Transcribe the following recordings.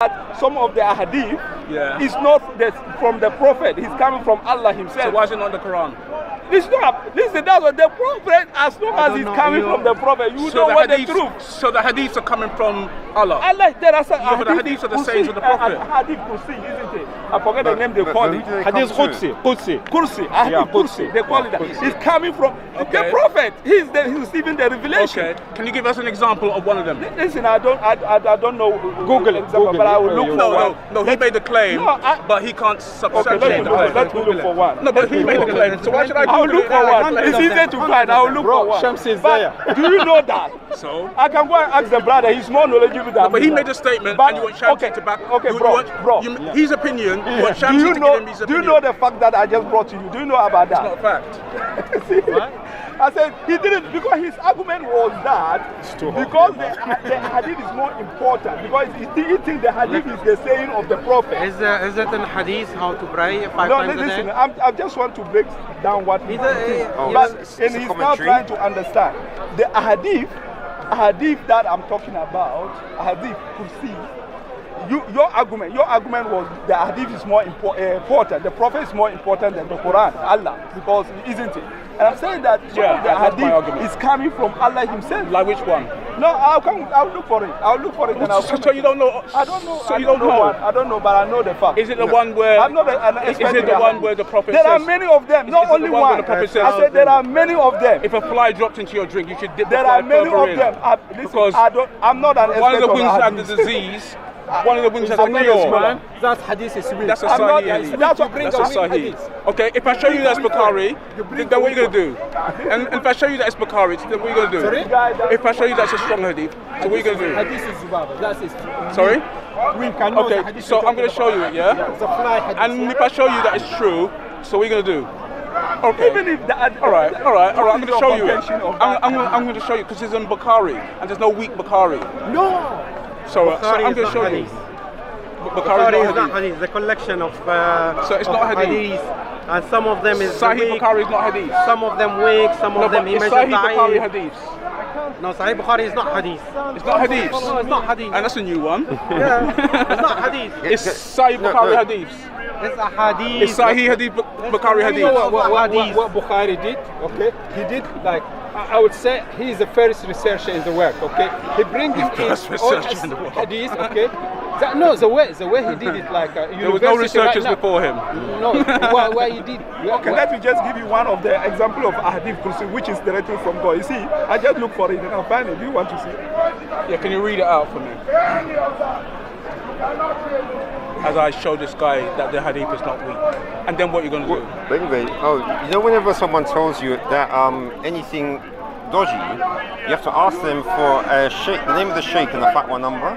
that some of the hadith Yeah. is not from the Prophet. He's coming from Allah Himself. So why is it not in the Quran? Listen, that's what the Prophet, as long as he's coming from the Prophet, you know what the truth. So the hadiths are coming from Allah. Allah, there are some but the hadiths are the sayings of the Prophet. Hadith Kursi, isn't it? I forget the name they call it. Hadith Qudsi. Kursi, Hadith Kursi. They call it that. It's coming from the Prophet. He's receiving the revelation. Okay. Can you give us an example of one of them? Listen, I don't know. Google it. But I will look for one. No, he made the claim, but he can't substantiate the claim. Let's look for one. No, but he made the claim. So why should I I'll look for one. It's easy to find. I'll look for one. Shams is But there. do you know that? So? I can go and ask the brother. He's more knowledgeable than me. But he made a statement, But- and you want Shamsi okay, to back. okay, you bro, want, bro. his opinion. You want Do Shamsi you to know? give him his Do opinion. you know the fact that I just brought to you? Do you know about that? It's not a fact. See? I said he didn't because his argument was that because the hadith is more important because he thinks the hadith is the saying of the Prophet. Is it in hadith how to pray 5 No, times a listen. day? I just want to break down what he Oh, but it's and he's now trying to understand the hadith that I'm talking about, hadith Kursi. Your argument was the hadith is more important. The Prophet is more important than the Quran, Allah, because isn't it? And I'm saying that Yeah, the that's my hadith argument. is coming from Allah Himself. Like which one? No, I'll look for it. And I'll So you don't know? I don't know. So I you don't don't know. know? One. I don't know, but I know the fact. Is it the one where? I'm not an Is expert it in the the one hadith. where the Prophet There says? are many of them, not Is it only the one where one. the Prophet says? I said there are many of them. If a fly dropped into your drink, you should dip the There fly are many further of in. them. Listen, Because I'm not an expert one of the on wings had the hadith. disease. One of the wings has a I'm not a cure. scholar. That hadith is weak. That's a I'm not- Sahih hadith. that's what- That's a Sahih. Okay, if I show you that's Bukhari, then what are you going to do? And if I show you that it's Bukhari, then what are you going to do? Sorry? If I show you that's a strong hadith, so what are you going to do? Hadith is Zubaba. That's it. Sorry? We can know the Okay, hadith so you're I'm going to show you it, yeah? The fly hadith. And if I show you that it's true, so what are you going to do? Okay. Even if that, All right. I'm going to show you it. comprehension of that- I'm going to show you because it's in Bukhari, and there's no weak Bukhari. No. So Bukhari I'm is going to not show you. hadith. Bukhari Bukhari is is not hadith. The collection of So it's not hadith. and some of them is Sahih weak, Bukhari is not hadith. some of them weak, some No, of them but he it's mentioned Sahih Bukhari da'if. hadiths. No, Sahih Bukhari is not hadith. It's not hadiths. No, it's not hadith. And that's a new one. Yeah, it's not hadith. It's Sahih Bukhari hadiths. It's a hadith. It's Sahih hadith, Bukhari You know hadith. what Bukhari did? Okay, he did like I would say he is the first researcher in the work. Okay, he brings in First all researcher in the work. hadith. Okay, the way he did it like There was no researchers before him. No, why he did? Okay, let me just give you one of the example of hadith Kursi, which is directly from God. You see, I just look for it and I'll find it. Do you want to see? Yeah, can you read it out for me? As I show this guy that the hadith is not weak. And then what you're going to do? But anyway, whenever someone tells you that anything dodgy, you have to ask them for the name of the sheikh and the fatwa number.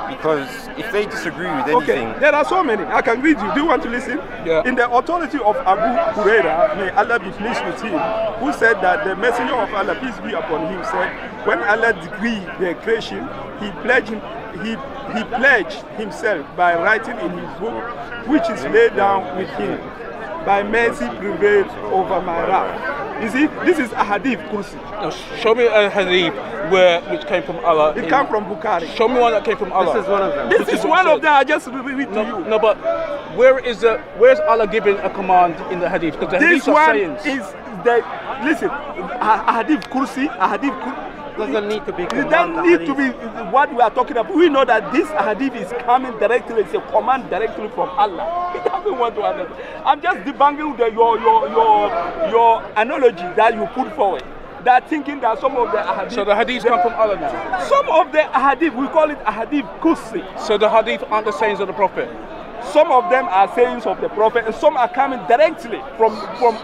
Because if they disagree with anything... Okay, there are so many. I can read you. Do you want to listen? Yeah. In the authority of Abu Huraira, may Allah be pleased with him, who said that the messenger of Allah, peace be upon him, said, when Allah decreed the creation, he pledged himself by writing in his book, which is laid down with him. By mercy prevailed over my wrath. You see, this is a hadith Kursi. Now, show me a hadith which came from Allah. It came from Bukhari. Show me one that came from Allah. This is one of them. This is one of them. I just read to you. No, but where's Allah giving a command in the hadith? Because the This hadiths are one sayings. is the listen. A hadith Kursi, a hadith Kursi. Doesn't need to be It command, doesn't the need to hadith. be what we are talking about. We know that this hadith is coming directly. It's a command directly from Allah. He doesn't want to understand. I'm just debunking your analogy that you put forward. That thinking that some of the hadith. So the hadiths come from Allah now. Some of the hadith, we call it a hadith Kursi. So the hadith aren't the sayings of the Prophet. Some of them are sayings of the Prophet, and some are coming directly from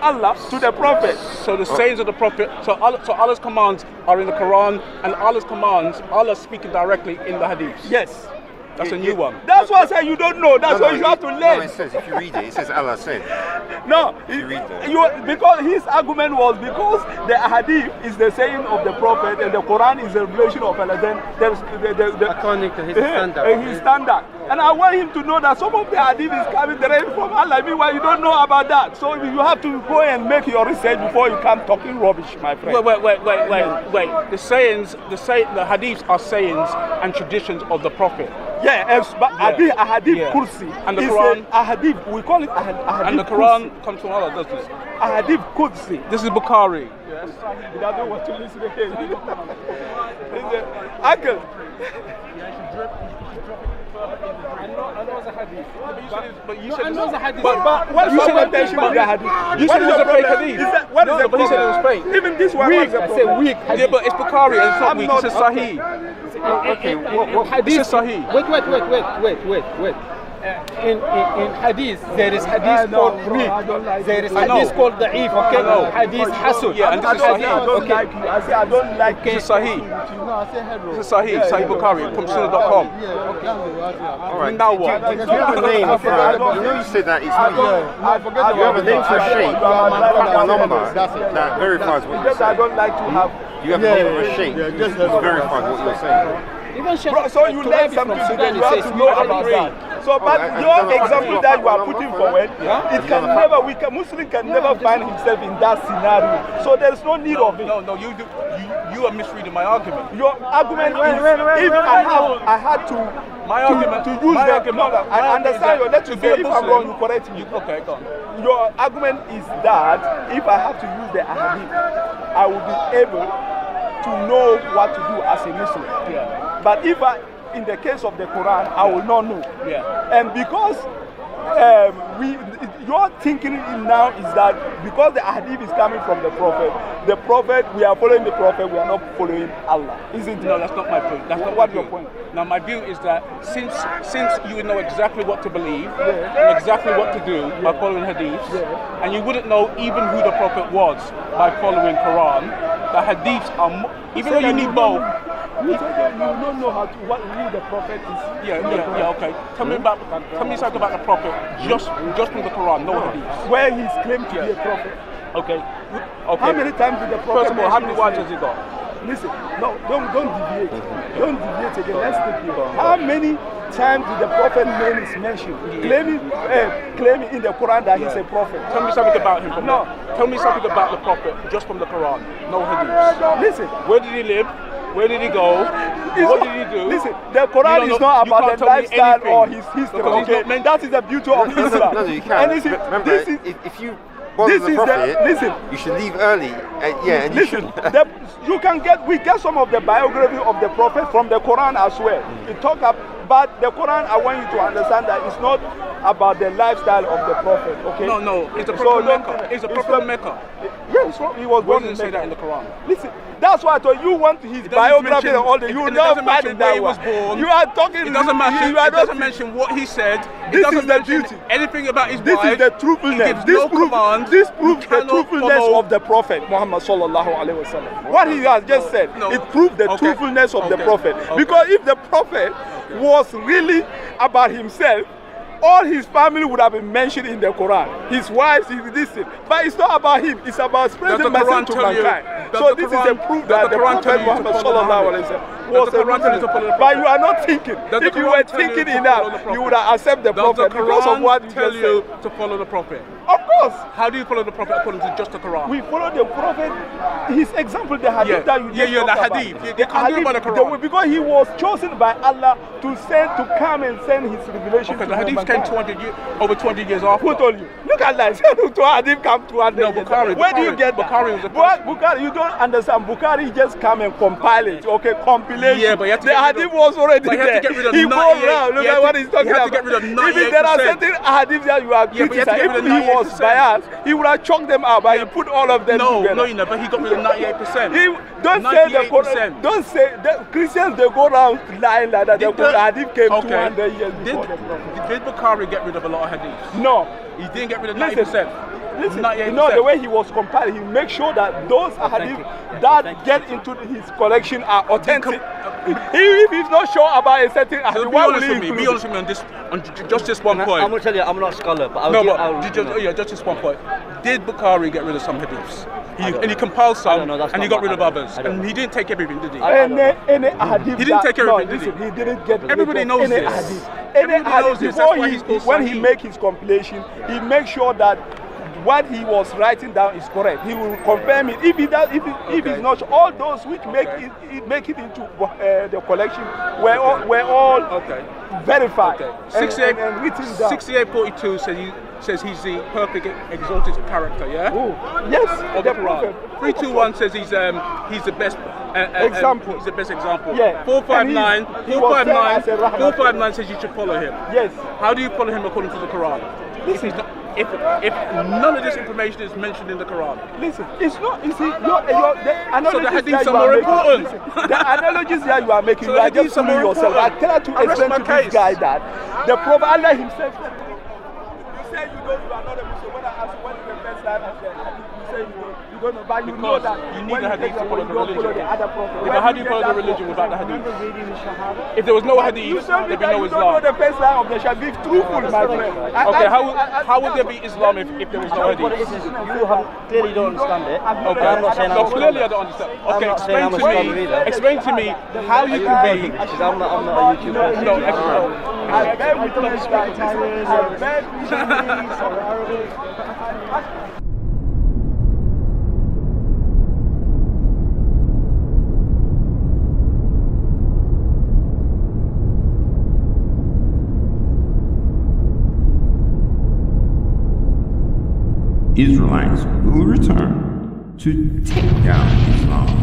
Allah to the Prophet. So the sayings of the Prophet, so Allah's commands are in the Quran, and Allah's commands, Allah speaking directly in the hadiths. Yes. That's a new one. That's why I say you don't know. That's why you have to learn. No, it says, if you read it says Allah said. No, You read that. because his argument was because the hadith is the saying of the Prophet and the Quran is the revelation of Allah. Then there's the According to his standard. His standard. And I want him to know that some of the hadith is coming directly from Allah. Meanwhile, you don't know about that. So you have to go and make your research before you come talking rubbish, my friend. Wait. The hadiths are sayings and traditions of the Prophet. But a hadith kursi And the is Quran. a hadith. We call it a hadith. And the Quran comes from Allah, does this? A hadith kursi. This is Bukhari. He doesn't want to listen again. Uncle. I know the hadith. But you No, said I know the hadith. But what's your contention with the hadith? You said it was a fake hadith. What is the but he said it was problem? fake. Even this one Weak. was a I say problem. weak. Yeah, but it's Bukhari and it's not I'm weak. not- It's Sahih. Okay, This is Sahih. Wait. In hadith, there is hadith called weak. There is I know. hadith called da'if, okay? know. Hadith hasun. Yeah, and this is I Sahih. don't like you. I say I don't like This is Sahih. This is Sahih. Sahih Bukhari from Sunnah.com. All right. Now what? Do you have a name for you know you said that it's not you. I You have a name for a sheikh, a number that verifies what you're Because I saying. don't like to have. You have a name for a sheikh that verifies what you're saying. Even Sheikh So you learn Turabi something from today, Sudan, you he have says to know about agree. that. So, but I your don't know. example that you are putting forward, it can never, Muslim can never find himself in that scenario. So there is no need of it. No, you are misreading my argument. Your argument is, if I had to, My argument- to use my the, argument- no, my I argument is understand you. that Let to me be say, a if I'm Muslim- wrong, you correct me. Okay, go on. Your argument is that if I have to use the hadith, I will be able to know what to do as a Muslim. Yeah. But if in the case of the Quran, I will not know. Yeah. And because your thinking now is that because the hadith is coming from the Prophet, we are following the Prophet, we are not following Allah. Isn't it? No, that's not my point. That's not What's my your view. point? Now, my view is that since you would know exactly what to believe and exactly what to do by following hadiths, and you wouldn't know even who the Prophet was by following Quran, the hadiths are even though you need both. You don't know who the Prophet is. Yeah, okay. Tell me something about the Prophet just from the Quran, no hadiths. Where he's claimed to be a prophet. Okay. How many times did the Prophet First of all, how many mention wives his has he name? got? Listen, no, don't deviate. Don't deviate again. Let's take it. How many times did the Prophet name is mentioned? Claiming in the Quran that he's a prophet. Tell me something about him. No. Tell me something about the Prophet just from the Quran, no hadiths. Listen. Where did he live? Where did he go? What did he do? Listen, the Quran is not about the lifestyle or his history. Because he's Okay, not meant- that is the beauty of Islam. No, you can't. And listen, Remember, this is, if you bother this the is the- Prophet, listen. you should leave early. And you listen, should. we get some of the biography of the Prophet from the Quran as well. It talk about the Quran. I want you to understand that it's not about the lifestyle of the Prophet. Okay? No, it's a So Prophet don't- Mecca. It's a it's Prophet not- Mecca. Yes, he was Where born does in it say Mecca. that in the Quran? Listen, that's why I told you want his biography and all that. You will It not doesn't find mention it where that he was way. born. You are talking. It doesn't mention. You are It doesn't not- mention what he said. It This doesn't is the mention beauty. anything about his This wife. is the He truthfulness. gives no commands. This proves You the cannot truthfulness follow- of the Prophet Muhammad sallallahu alaihi wasallam. What he has just said, No. it proved the Okay. truthfulness of the Okay. Prophet. Okay. Because if the Prophet was really about himself, all his family would have been mentioned in the Quran. His wives, this thing. But it's not about him. It's about spreading Does the message Quran to tell you- mankind. does So the this is Quran- a proof does that the the Quran tell Prophet you to Muhammad follow sallallahu Muhammad? alaihi wasallam Does was the a Quran tell you to Muslim. follow the But Prophet? you are not thinking. Does the If you Quran were tell you thinking to enough, follow the Prophet? you would have accepted the Does Prophet the because of what Quran he tell just you said. to follow the Prophet? Of course. How do you follow the Prophet according to just the Quran? We follow the Prophet, his example, the hadith Yeah. that you just Yeah, talked the about. hadith. Yeah, they can't do it by the Quran. Because he was chosen by Allah to come and send his revelation Okay, to the hadith came mankind. 200 years, over 20 years after. Who told you? Look at that. To hadith come 200 No, years. Bukhari. Where do you get that? Bukhari was a Bukhari, you don't understand. Bukhari just come and compile it. Okay, compilation. Yeah, but you have to the get rid hadith of- was already but you there. have to get rid of He goes 98 around. Look you at have what to- he's talking you have about. to get rid of Even there are 98%. certain hadiths that you are Yeah, but you have to criticizing. get rid If of he was 98%. biased, he would have chucked them out, but he put all of them together. No, you know, but he got rid of 98%. Don't say the 98%. don't say the Christians they go around lying like that. The hadith came Okay. 200 years before the Prophet. Did Bukhari get rid of a lot of hadiths? No, He didn't get rid of Listen, 90%. listen. 98%. You know the way he was compiling, he make sure that those hadith that get into his collection are authentic. If he's not sure about a certain So hadith, be why will honest he with me. Be include honest with me on just this one point. I'm gonna tell you, I'm not a scholar, but I'll No, give, but I'll, just this one point. Did Bukhari get rid of some hadiths? And he compiled I some, don't know, that's and he not got rid my- of I others. don't And know. he didn't take everything, did he? any hadith? He didn't take no, everything, did listen, he? he didn't get rid Everybody of knows any this. hadith. Any Everybody knows hadith this. before That's why he's called when he Sahih. make his compilation, he makes sure that what he was writing down is correct. He will confirm it. If he does, if it's not, all those which make it into the collection were all verified. Okay. And written down. 6842 says he's the perfect exalted character. Yeah. Ooh, yes. Of the Quran. 321 says he's the best example. He's the best example. Yeah. 459 says you should follow him. Yes. How do you follow him according to the Quran? Listen. If none of this information is mentioned in the Quran. Listen, it's not. You see, the analogies So the hadiths that you are more making, important. listen, the analogies that you are making, So you the are just hadiths are fooling more yourself. I important. try to I rest explain my to case. this guy that the Prophet Allah himself said, you say you are not a Muslim. When I ask you what is the best life of the hadith, you say you don't know, but you know Because that you need when the you hadith take to follow the you don't follow religion. the other prophet. Yeah, but how do you follow the religion without the hadith? If there was no hadith, there'd be no You don't know Islam. the first line of the Shah. Be truthful, my friend. Okay, how would there be Islam if there was no What it hadith? is, you have, clearly don't understand it. Okay. I'm not saying I'm No, a clearly I scholar. don't understand. I'm Okay, not saying I'm a scholar either. explain to me how you can be. Because I'm not a YouTuber. No, explain. I beg we don't start. I beg we Israelites will return to take down Islam.